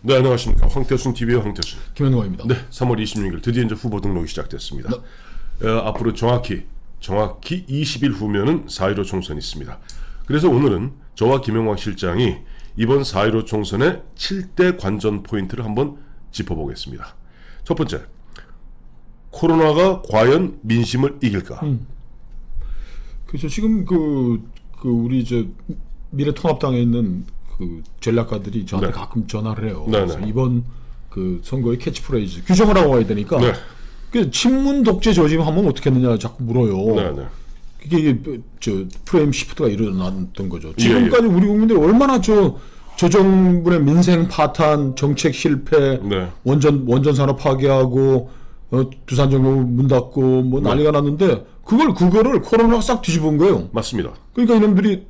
네, 안녕하십니까. 황태순 TV의 황태순. 김현우입니다. 네, 3월 26일 드디어 이제 후보 등록이 시작됐습니다. 네. 앞으로 정확히 20일 후면은 4.15 총선이 있습니다. 그래서 오늘은 저와 김영광 실장이 이번 4.15 총선의 7대 관전 포인트를 한번 짚어보겠습니다. 첫 번째, 코로나가 과연 민심을 이길까? 그렇죠. 지금 우리 미래통합당에 있는 그 전략가들이 저한테 네. 가끔 전화를 해요. 네, 그래서 네. 이번 그 선거의 캐치프레이즈 규정을 하고 와야 되니까 네. 그 친문 독재 저지하면 어떻게 했느냐 자꾸 물어요. 네, 네. 이게 프레임 시프트가 일어났던 거죠. 지금까지 우리 국민들이 얼마나 저 정부의 민생 파탄, 정책 실패, 네. 원전 산업 파괴하고 두산 정부 문 닫고 뭐 난리가 났는데 그거를 코로나가 싹 뒤집은 거예요. 맞습니다. 그러니까 이놈들이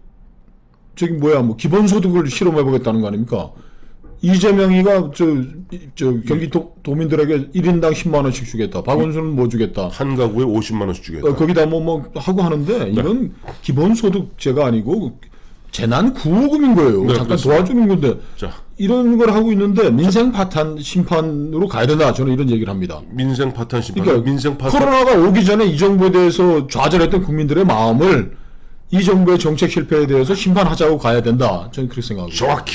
뭐 기본소득을 실험해보겠다는 거 아닙니까? 이재명이가 경기 도민들에게 1인당 10만 원씩 주겠다. 박원순은 뭐 주겠다. 한 가구에 50만 원씩 주겠다. 거기다 뭐 하고 하는데 이건 기본소득제가 아니고 재난 구호금인 거예요. 네, 잠깐 그렇습니다. 도와주는 건데 자, 이런 걸 하고 있는데 민생 파탄 심판으로 가야 된다. 저는 이런 얘기를 합니다. 민생 파탄 심판. 그러니까 민생 파탄. 코로나가 오기 전에 이 정부에 대해서 좌절했던 국민들의 마음을 이 정부의 정책 실패에 대해서 심판하자고 가야 된다. 저는 그렇게 생각합니다.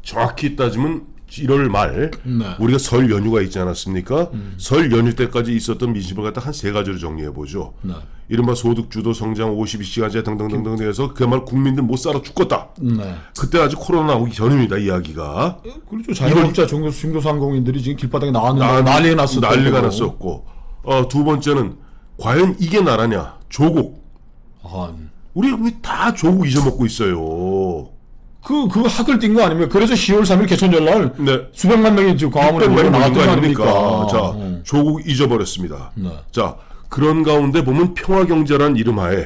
정확히 따지면 1월 말 네. 우리가 설 연휴가 있지 않았습니까? 설 연휴 때까지 있었던 민심을 갖다 한 세 가지로 정리해 보죠. 네. 이른바 소득주도 성장 52시간제 등등등등 해서 그야말로 국민들 못 살아 죽겠다. 네. 그때 아직 코로나 오기 전입니다. 이야기가. 그렇죠. 자영업자 중소상공인들이 지금 길바닥에 나왔는데 난리가 났었고. 난리가 났었고. 두 번째는 과연 이게 나라냐? 조국. 우리 다 조국 잊어먹고 있어요. 그 학을 띈 거 아닙니까? 그래서 10월 3일 개천 전날 네. 수백만 명이 지금 광화문에 600만 명이 나왔던 거 아닙니까? 아닙니까? 자, 조국 잊어버렸습니다. 네. 자, 그런 가운데 보면 평화경제란 이름하에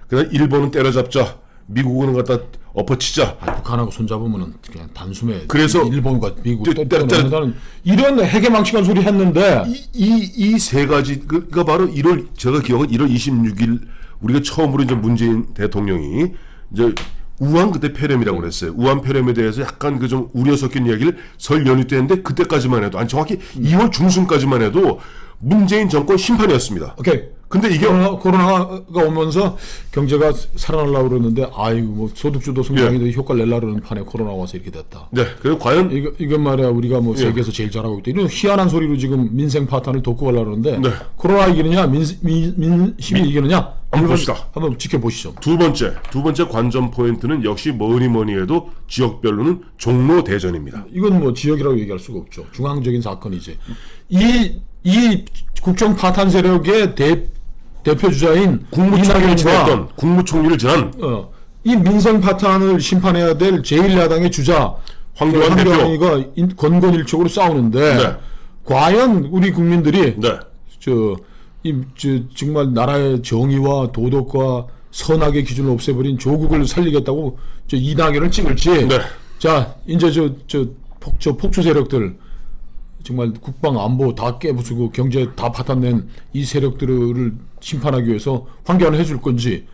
그냥 일본은 때려잡자, 미국은 갖다 엎어치자. 북한하고 손잡으면은 그냥 단숨에 그래서 일본과 미국 때려 이런 해괴망측한 소리 했는데 이 세 가지가 바로 제가 기억은 1월 26일 우리가 처음으로 이제 문재인 대통령이 이제 우한 그때 폐렴이라고 그랬어요. 우한 폐렴에 대해서 약간 그 좀 우려 섞인 이야기를 설 연휴 때 했는데 그때까지만 해도 아니 정확히 2월 중순까지만 해도 문재인 정권 심판이었습니다. 오케이. 근데 이게 코로나가 오면서 경제가 살아나려고 그러는데 아이고 뭐 소득주도 성장에도 효과를 내려고 그러는 판에 코로나 와서 이렇게 됐다. 네, 그래서 과연 이건 말이야 우리가 뭐 세계에서 제일 잘하고 있다. 이런 희한한 소리로 지금 민생 파탄을 돋고 가려고 그러는데 네. 코로나 이기느냐 민심이 이기느냐 한번 봅시다. 한번 지켜보시죠. 두 번째 관전 포인트는 역시 뭐니 해도 지역별로는 종로 대전입니다. 이건 뭐 지역이라고 얘기할 수가 없죠. 중앙적인 사건이지. 이 국정 파탄 세력의 대표 주자인 국무총리를 지냈던 국무총리를 지난 이 민생 파탄을 심판해야 될 제1야당의 주자 황교안 황교안이가 권권일촉으로 싸우는데 네. 과연 우리 국민들이 네. 정말 나라의 정의와 도덕과 선악의 기준을 없애버린 조국을 살리겠다고 이낙연을 찍을지. 네. 자 이제 폭주 세력들 정말 국방 안보 다 깨부수고 경제 다 파탄낸 이 세력들을 심판하기 위해서 황교안을 해줄 건지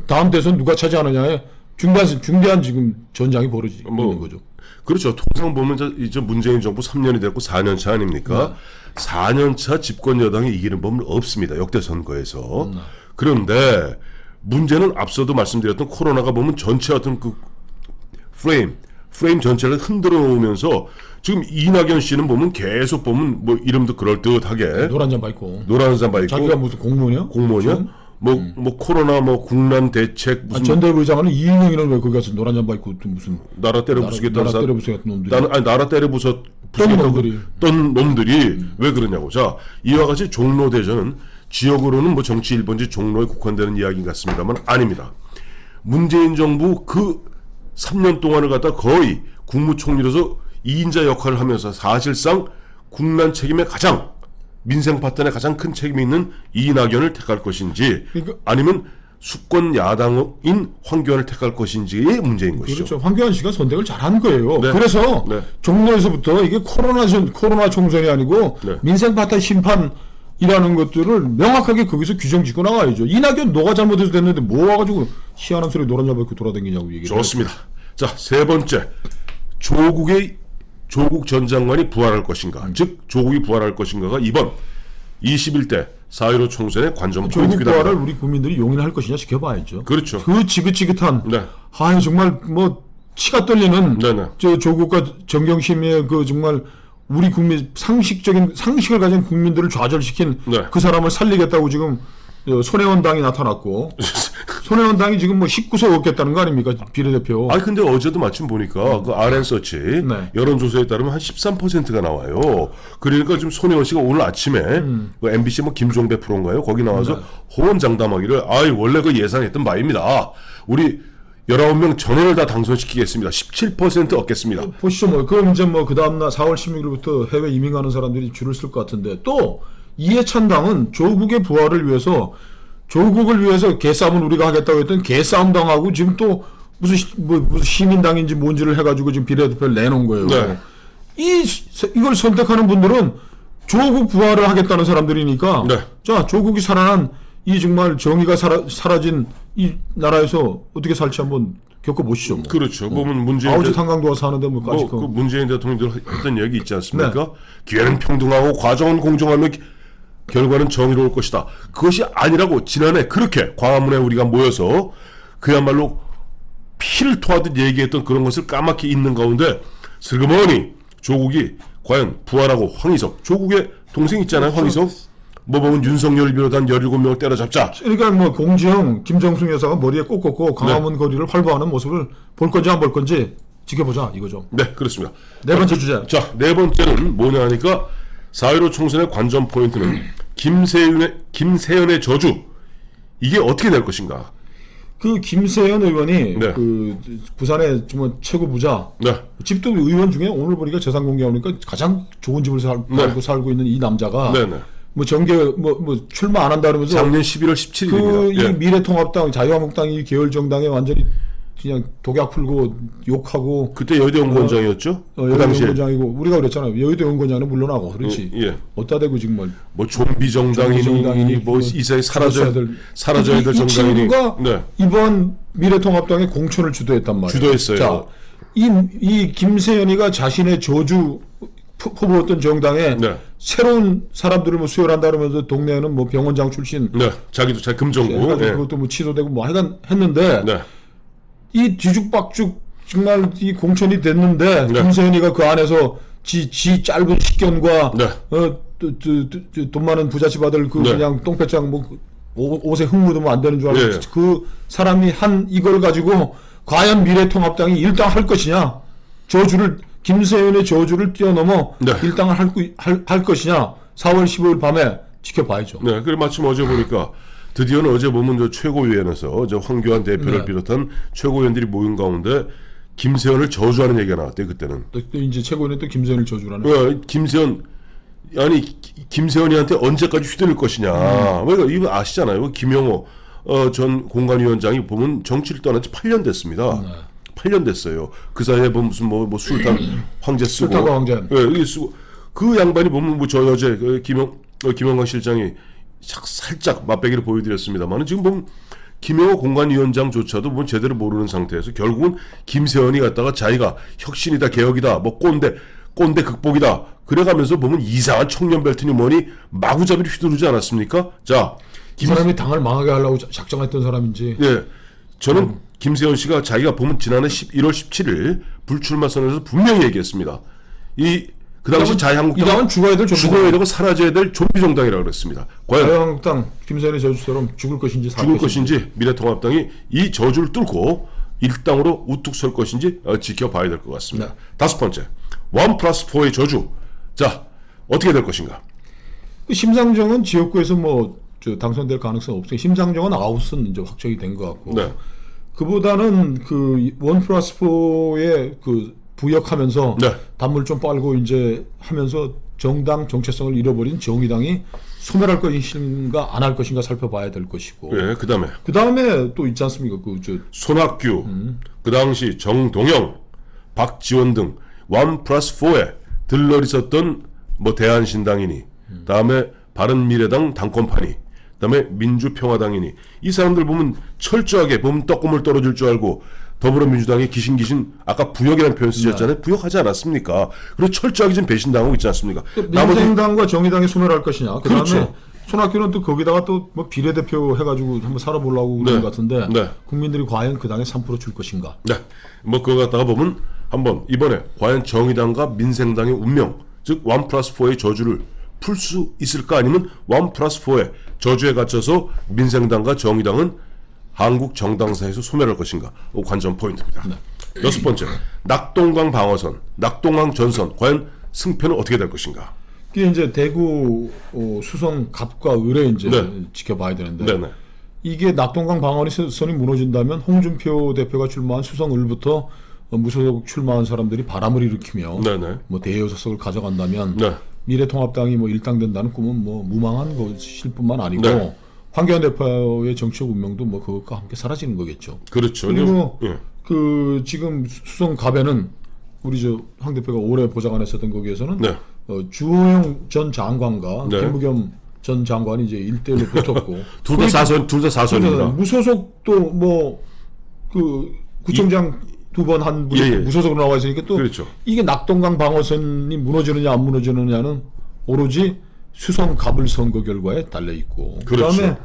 다음 대선 누가 차지하느냐에 중대한 지금 전장이 벌어지고 있는 거죠. 그렇죠. 통상 보면 이제 문재인 정부 3년이 됐고 4년 차 아닙니까? 4년 차 집권 여당이 이기는 법은 없습니다. 역대 선거에서. 그런데 문제는 앞서도 말씀드렸던 코로나가 보면 전체 어떤 그 프레임 전체를 흔들어 놓으면서 지금 이낙연 씨는 보면 계속 보면 뭐 이름도 그럴듯하게 노란 잠바 입고 자기가 자기가 무슨 공무원이야? 뭐 코로나 뭐 국난 대책 무슨 전대부 의장은 이인영이는 왜 거기 가서 노란 잠바 입고 또 무슨 나라 때려 부수겠다는 나라 때려 부수겠다는 놈들이 나라 때려 부수겠다는 놈들이 왜 그러냐고. 자, 이와 같이 종로 대전은 지역으로는 뭐 정치 1번지 종로에 국한되는 이야기 같습니다만 아닙니다. 문재인 정부 그 3년 동안을 갖다 거의 국무총리로서 2인자 역할을 하면서 사실상 국난 책임의 민생 파탄에 가장 큰 책임이 있는 이낙연을 택할 것인지 아니면 수권 야당인 황교안을 택할 것인지의 문제인 것이죠. 그렇죠. 황교안 씨가 선택을 잘한 거예요. 네. 그래서 네. 종로에서부터 이게 코로나 총선이 아니고 네. 민생 파탄 심판이라는 것들을 명확하게 거기서 규정 짓고 나가야죠. 이낙연 너가 잘못해서 됐는데 뭐 와가지고 희한한 소리 노란 잡아 입고 돌아다니냐고 얘기를. 좋습니다. 자, 세 번째 조국의 조국 전 장관이 부활할 것인가, 즉 조국이 부활할 것인가가 이번 21대 4.15 총선의 관전 조국 포인트이다. 부활을 우리 국민들이 용인할 것이냐 지켜봐야죠. 그렇죠. 그 지긋지긋한 네. 정말 뭐 치가 떨리는 네네. 저 조국과 정경심의 그 정말 우리 국민 상식을 가진 국민들을 좌절시킨 네. 그 사람을 살리겠다고 지금 손혜원 당이 나타났고 손혜원 당이 지금 뭐 19석 얻겠다는 거 아닙니까 비례대표. 아니 근데 어제도 마침 보니까 그 RN서치 네. 여론조사에 따르면 한 13%가 나와요. 그러니까 지금 손혜원 씨가 오늘 아침에 그 MBC 뭐 김종배 프로인가요? 거기 나와서 호언장담하기를 원래 그 예상했던 바입니다. 우리 19명 전원을 다 당선시키겠습니다. 17% 얻겠습니다. 보시죠 뭐 그럼 이제 뭐 그 다음날 4월 16일부터 해외 이민 가는 사람들이 줄을 쓸 것 같은데 또 이해찬 당은 조국의 부활을 위해서 조국을 위해서 개싸움을 우리가 하겠다고 했던 개싸움 당하고 지금 또 무슨 시민당인지 뭔지를 해가지고 지금 비례대표를 내놓은 거예요. 네. 이걸 선택하는 분들은 조국 부활을 하겠다는 사람들이니까 네. 자 조국이 살아난 이 정말 정의가 사라진 이 나라에서 어떻게 살지 한번 겪어보시죠. 뭐. 그렇죠. 보면 문재인 아우지 탄강도 와서 사는데 뭐까지 그 문재인 대통령도 했던 얘기 있지 않습니까? 기회는 평등하고 과정은 공정하면 결과는 정의로울 것이다. 그것이 아니라고 지난해 그렇게 광화문에 우리가 모여서 그야말로 피를 토하듯 얘기했던 그런 것을 까맣게 잊는 가운데 슬그머니 조국이 과연 부활하고 황희석, 조국의 동생 있잖아요. 황희석. 뭐 보면 윤석열을 비롯한 17명을 때려잡자. 그러니까 뭐 공지영, 김정숙 여사가 머리에 꼭 꽂고 광화문 거리를 활보하는 모습을 볼 건지 안 볼 건지 지켜보자 이거죠. 네, 그렇습니다. 네 번째 주제. 자, 네 번째는 뭐냐 하니까 4.15 총선의 관전 포인트는 김세연의 저주. 이게 어떻게 될 것인가? 그 김세연 의원이 네. 그 부산의 정말 최고 부자. 네. 집도 의원 중에 오늘 보니까 재산 공개하니까 가장 좋은 집을 살고 있는 이 남자가 네, 네. 뭐 정계 뭐 출마 안 한다 그러면서 작년 11월 17일입니다. 이 미래통합당, 자유한국당 이 계열 정당에 완전히 그냥 독약 풀고 욕하고 그때 여의도 연구원장이었죠? 그 당시에 연구원장이고 우리가 그랬잖아요. 여의도 연구원장은 물러나고 그렇지. 예. 어디다 대고 지금 뭐 좀비 정당이니 뭐 이사에 사라져야 될 이 정당이니. 친구가 네. 이번 미래통합당의 공천을 주도했단 말이에요. 주도했어요. 자, 이 김세연이가 자신의 저주 포부였던 정당에 네. 새로운 사람들을 뭐 수혈한다 그러면서 동네에는 뭐 병원장 출신 네. 자기도 자 금정구. 해가지고 네. 그것도 뭐 취소되고 뭐 하여간 했는데 네. 이 뒤죽박죽 정말 이 공천이 됐는데 네. 김세연이가 그 안에서 지 짧은 식견과 네. 돈 많은 부잣집 아들 그 네. 그냥 똥배짱 뭐 옷에 흙 묻으면 안 되는 줄 알고 네. 그 사람이 한 이걸 가지고 과연 미래통합당이 일당할 것이냐 김세연의 저주를 뛰어넘어 네. 일당을 할 것이냐 4월 15일 밤에 지켜봐야죠. 네. 그래 마침 어제 보니까 드디어는 어제 보면 저 최고위원회에서 저 황교안 대표를 네. 비롯한 최고위원들이 모인 가운데 김세연을 저주하는 얘기가 나왔대요. 그때는. 또 이제 최고위는 또 김세연을 저주라는. 김세연이한테 언제까지 휘둘릴 것이냐. 그러니까 이거 아시잖아요. 김영호 전 공관위원장이 보면 정치를 떠난 지 8년 됐습니다. 8년 됐어요. 그 사이에 보면 무슨 뭐 술탄 황제 쓰고. 술탄과 황제. 예, 이게 쓰고 그 양반이 보면 뭐 저 어제 김영광 실장이 살짝 맛배기를 보여드렸습니다만 지금 보면 김영호 공관위원장조차도 뭐 제대로 모르는 상태에서 결국은 김세연이 갔다가 자기가 혁신이다 개혁이다 뭐 꼰대 극복이다 그래가면서 보면 이상한 청년 벨트니 뭐니 마구잡이를 휘두르지 않았습니까? 자, 이 사람이 당을 망하게 하려고 작정했던 사람인지. 예, 저는 김세연 씨가 자기가 보면 지난해 1월 17일 불출마 선언에서 분명히 얘기했습니다. 그 당시 이 당은 자유한국당은 죽어야 될 죽어야 되고 사라져야 될 좀비 정당이라고 그랬습니다. 과연 자유한국당 김세연의 저주처럼 죽을 것인지 살 죽을 것인지 미래통합당이 이 저주를 뚫고 일당으로 우뚝 설 것인지 지켜봐야 될 것 같습니다. 네. 다섯 번째, 1+4의 저주. 자, 어떻게 될 것인가? 그 심상정은 지역구에서 당선될 가능성 없어요. 심상정은 아웃은 이제 확정이 된 것 같고. 네. 그보다는 그 1+4의 그 부역하면서 네. 단물 좀 빨고 이제 하면서 정당 정체성을 잃어버린 정의당이 소멸할 것인가 안 할 것인가 살펴봐야 될 것이고. 예, 그다음에 또 있지 않습니까? 손학규, 그 당시 정동영, 박지원 등 1+4에 들러리 썼던 뭐 대한신당이니, 다음에 바른미래당 당권파니, 그다음에 민주평화당이니 이 사람들 보면 철저하게 보면 떡고물 떨어질 줄 알고 더불어민주당이 기신기신 아까 부역이라는 표현 쓰셨잖아요. 부역하지 않았습니까? 그리고 철저하게 지금 배신당하고 있지 않습니까? 민생당과 정의당이 소멸할 것이냐. 그다음에 그렇죠. 손학규는 또 거기다가 또 뭐 비례대표 해가지고 한번 살아보려고 그러는 것 같은데 네. 국민들이 과연 그 당에 3% 줄 것인가? 네. 뭐 그거 갖다가 보면 한번 이번에 과연 정의당과 민생당의 운명, 즉 1+4의 저주를 풀 수 있을까? 아니면 1+4의 저주에 갇혀서 민생당과 정의당은 한국 정당사에서 소멸할 것인가? 관전 포인트입니다. 네. 여섯 번째, 낙동강 방어선, 낙동강 전선 과연 승패는 어떻게 될 것인가? 이게 이제 대구 수성 갑과 을에 이제 네. 지켜봐야 되는데 네네. 이게 낙동강 방어선이 무너진다면 홍준표 대표가 출마한 수성 을부터 무소속 출마한 사람들이 바람을 일으키며 네네. 뭐 대여섯석을 가져간다면 네. 미래통합당이 뭐 일당된다는 꿈은 뭐 무망한 것일 뿐만 아니고 네. 황교안 대표의 정치적 운명도 뭐 그것과 함께 사라지는 거겠죠. 그렇죠. 그리고 예. 그 지금 수성 갑에는 우리 저 황 대표가 오래 보좌관 했었던 거기에서는 네. 주호영 전 장관과 네. 김부겸 전 장관이 이제 1대1로 붙었고 둘 다 사선, 둘 다 사선입니다. 무소속도 뭐 그 구청장 두 번 한 분이 예, 예. 무소속으로 나와 있으니까 또 그렇죠. 이게 낙동강 방어선이 무너지느냐 안 무너지느냐는 오로지 수성 갑을 선거 결과에 달려 있고 그렇죠. 그다음에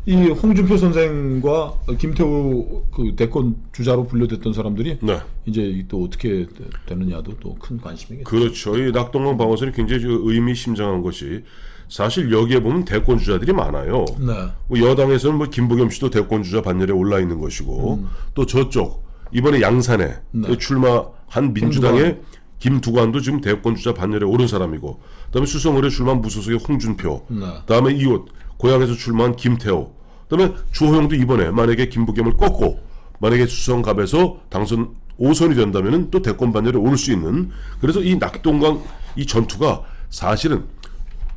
이 홍준표 선생과 김태우 그 대권 주자로 분류됐던 사람들이 네. 이제 또 어떻게 되느냐도 또 큰 관심이겠죠. 그렇죠. 이 낙동강 방어선이 굉장히 의미심장한 것이 사실 여기에 보면 대권 주자들이 많아요. 네. 뭐 여당에서는 뭐 김부겸 씨도 대권 주자 반열에 올라 있는 것이고 또 저쪽 이번에 양산에 네. 출마한 민주당의 김두관도 지금 대권 주자 반열에 오른 사람이고 그다음에 수성을에 출마한 무소속의 홍준표 네. 그다음에 이웃 고향에서 출마한 김태호 그다음에 주호영도 이번에 만약에 김부겸을 꺾고 만약에 수성갑에서 당선 5선이 된다면은 또 대권 반열에 오를 수 있는 그래서 이 낙동강 이 전투가 사실은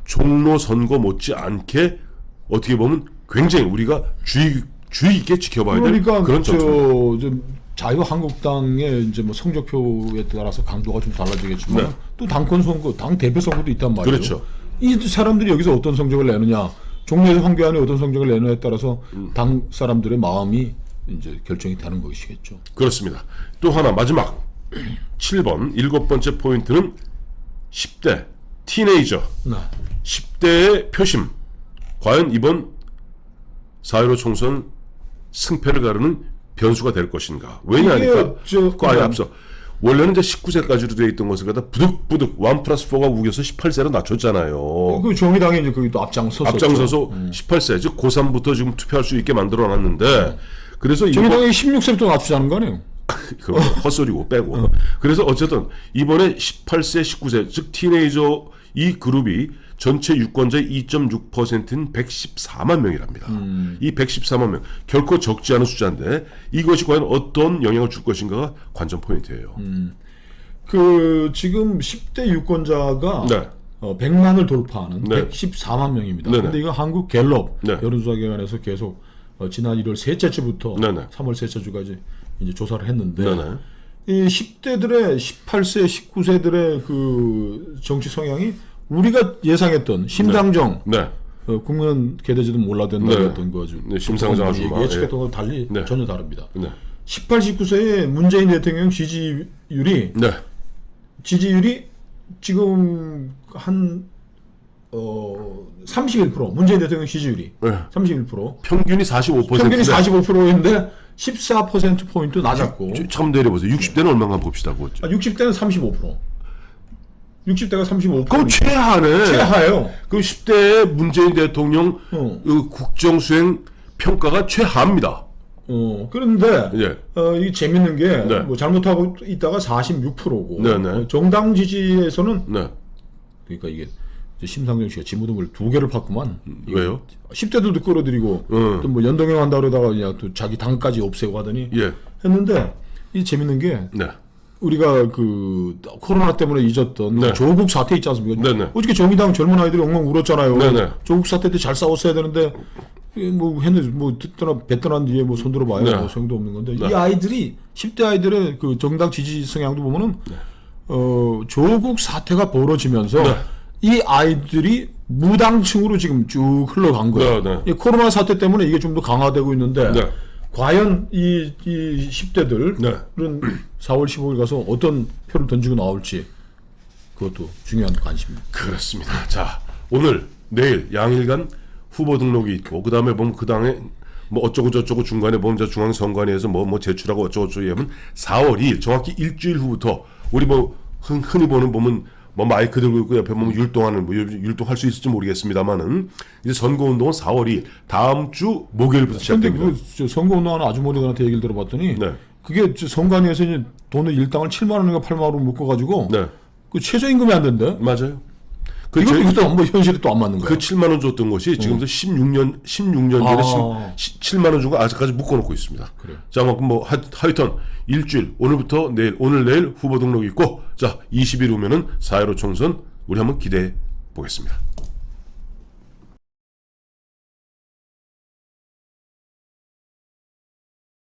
종로 선거 못지않게 어떻게 보면 굉장히 우리가 주의 있게 지켜봐야 될 그러니까 그런 전투입니다. 저 자유한국당의 이제 뭐 성적표에 따라서 강도가 좀 달라지겠지만 네. 또 당권 선거, 당 대표 선거도 있단 말이에요. 그렇죠. 이 사람들이 여기서 어떤 성적을 내느냐, 종로에서 황교안이 어떤 성적을 내느냐에 따라서 당 사람들의 마음이 이제 결정이 되는 것이겠죠. 그렇습니다. 또 하나 마지막 7번 일곱 번째 포인트는 10대 티네이저 네. 10대의 표심 과연 이번 4.15 총선 승패를 가르는 변수가 될 것인가 왜냐하니까 그 아예 앞서 원래는 이제 19세까지로 되어 있던 것을 갖다 부득부득 1+4가 우겨서 18세로 낮췄잖아요. 그 정의당이 이제 거기 또 앞장서서 18세 즉 고3부터 지금 투표할 수 있게 만들어놨는데 그래서 정의당이 16세부터 낮추자는 거 아니에요? 그거 헛소리고 빼고 그래서 어쨌든 이번에 18세 19세 즉 티네이저 이 그룹이 전체 유권자의 2.6%인 114만 명이랍니다. 이 114만 명 결코 적지 않은 숫자인데 이것이 과연 어떤 영향을 줄 것인가가 관전 포인트예요. 그 지금 10대 유권자가 네. 100만을 돌파하는 네. 114만 명입니다. 네네. 근데 이거 한국 갤럽 네. 여론조사기관에서 계속 지난 1월 셋째 주부터 네네. 3월 셋째 주까지 이제 조사를 했는데 네네. 이 10대들의 18세, 19세들의 그 정치 성향이 우리가 예상했던 심상정 네. 국민 개대지도 몰라도 된다였던 거죠. 네, 심상정 아줌마. 예측했던 거 달리 네. 전혀 다릅니다. 네. 18, 19세의 문재인 대통령 지지율이 네. 지금 한 31% 문재인 대통령 지지율이 네. 31% 평균이 45%. 평균이 45%인데 14% 포인트 낮았고 참 내려보세요. 60대는 얼마나 봅시다. 그거. 60대는 35%. 60대가 35%. 그럼 최하네. 최하예요. 그럼 10대 문재인 대통령 그 국정수행 평가가 최하입니다. 그런데 예. 이 재밌는 게 네. 뭐 잘못하고 있다가 46%고 네네. 정당 지지에서는 네. 그러니까 이게 심상정 씨가 지무등을 2개를 팠구만. 왜요? 10대들도 끌어들이고 또 뭐 연동형 한다 그러다가 그냥 또 자기 당까지 없애고 하더니 예. 했는데 이 재밌는 게 네. 우리가 그 코로나 때문에 잊었던 네. 조국 사태 있지 않습니까? 네네. 어저께 정의당 젊은 아이들이 엉엉 울었잖아요. 네네. 조국 사태 때 잘 싸웠어야 되는데 뭐 했는데 뭐 뱉어난 뒤에 뭐 손들어봐야 네. 뭐 소용도 없는 건데 네. 이 아이들이 10대 아이들의 그 정당 지지 성향도 보면은 조국 사태가 벌어지면서 네. 이 아이들이 무당층으로 지금 쭉 흘러간 거예요. 네, 네. 이 코로나 사태 때문에 이게 좀 더 강화되고 있는데 네. 과연 이 10대들은 네. 4월 15일 가서 어떤 표를 던지고 나올지 그것도 중요한 관심입니다. 그렇습니다. 자, 오늘 내일 양일간 후보 등록이 있고 그다음에 보면 그 당에 뭐 어쩌고 저쩌고 중간에 보면 저 중앙선관위에서 뭐 제출하고 어쩌고 저쩌고 하면 4월 2일 정확히 일주일 후부터 우리 뭐 흔히 보면 뭐 마이크 들고 있고 옆에 보면 율동하는 뭐 율동할 수 있을지 모르겠습니다만은 이제 선거 운동은 4월 2일 다음 주 목요일부터 근데 시작됩니다. 그 선거운동하는 아주머니들한테 얘기를 들어봤더니 네. 그게 선관위에서 이제 돈을 일당을 7만 원인가 8만 원으로 묶어가지고 네. 그 최저임금이 안 된대. 맞아요. 이것도 뭐 현실이 또 안 맞는 거야. 그 7만 원 줬던 것이 지금부터 16년 전에 아. 7만 원 준 거 아직까지 묶어놓고 있습니다. 그래요. 자, 뭐 하여튼 일주일 오늘부터 오늘 내일 후보 등록이 있고 자 20일 후면은 4.15 총선 우리 한번 기대해 보겠습니다.